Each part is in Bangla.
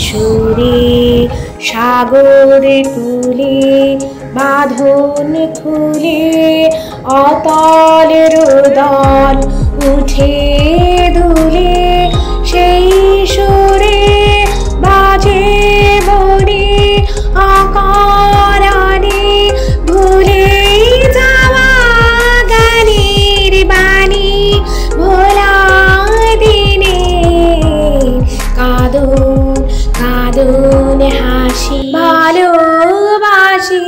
সুরে সাগর তুলে বাঁধন খুলে অতল রোদন উঠে দুলে সেই সুরে বাজে বনে অকারণে ভুলে যাওয়া গানের বাণী ভোলা দিনে কাঁদুন কাঁদুন হাসি ভালোবাসি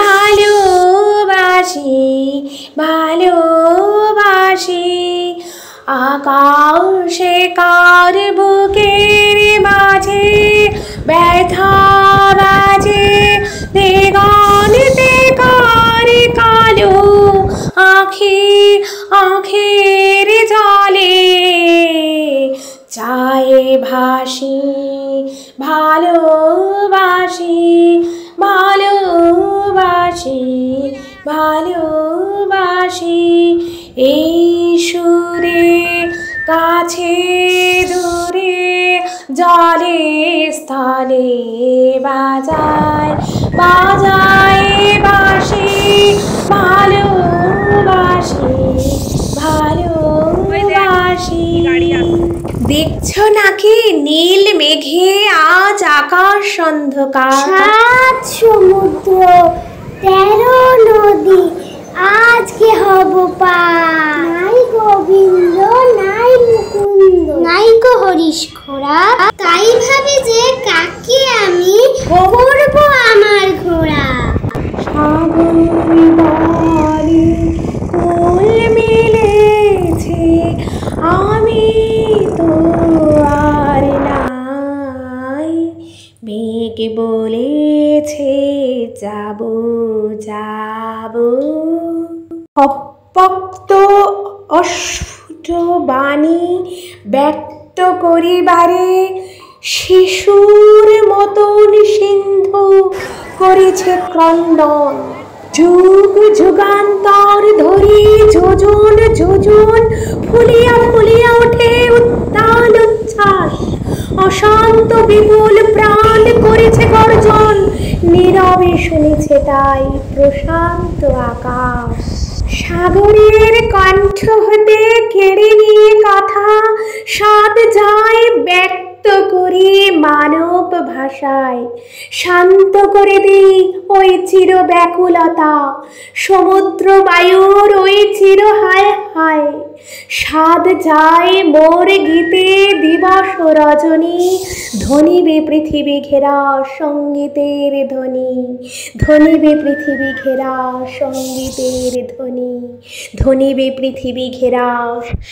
ভালোবাসি ভালোবাসি আকাশে কার বুকের মাঝে ব্যথা বাজে দিগন্তে কার কালো আঁখি আঁখের জলে চায়ে ভাসি ভালোবাসি ভালোবাসি ভালোবাসি এই সুরে কাছে দূরে জলে স্থলে বাজায় বাজায় বাঁশি ভালোবাসি ভালোবাসি। দেখছো নাকি নীল মেঘে আজ আকাশ অন্ধকার, সাত সমুদ্র 13 নদী আজকে হব পার। নাই গোবিন্দ নাই মুকুন্দ নাই গো হরিশ খোড়া, তাই ভাবি যে কাকে আমি করব আমার ঘোড়া। সাগর বাড়ি কোল মিলেছে আমি তো আর নাই, মেঘ বলেছে যাব যাব। অপক্ত অস্ফুট বাণী ব্যক্ত করিবারে শিশুর মতন সিন্ধু করেছে ক্রন্দন। যুগ যুগান্তর ধরি যোজন যোজন ফুলিয়া ফুলিয়া ওঠে উত্তাল উচ্ছ্বাস, অশান্ত বিপুল প্রাণ করেছে গর্জন, নীরবে শুনেছে তাই প্রশান্ত আকাশ। সাগরের কণ্ঠ হতে কেড়ে নিয়ে কথা সাত যায় ব্যক্ত করি মানব ভাষায়, শান্ত করে দিই ওই চির ব্যাকুলতা, সমুদ্র বায়ুর ওই চির হায় হায়। সাদ যায় মোর গীতে দিবস রজনী, ধ্বনিবে পৃথিবী ঘেরা সঙ্গীতের ধ্বনি, ধ্বনিবে পৃথিবী ঘেরা সঙ্গীতের ধ্বনি, ধ্বনিবে পৃথিবী ঘেরা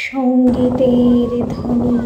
সঙ্গীতের ধ্বনি।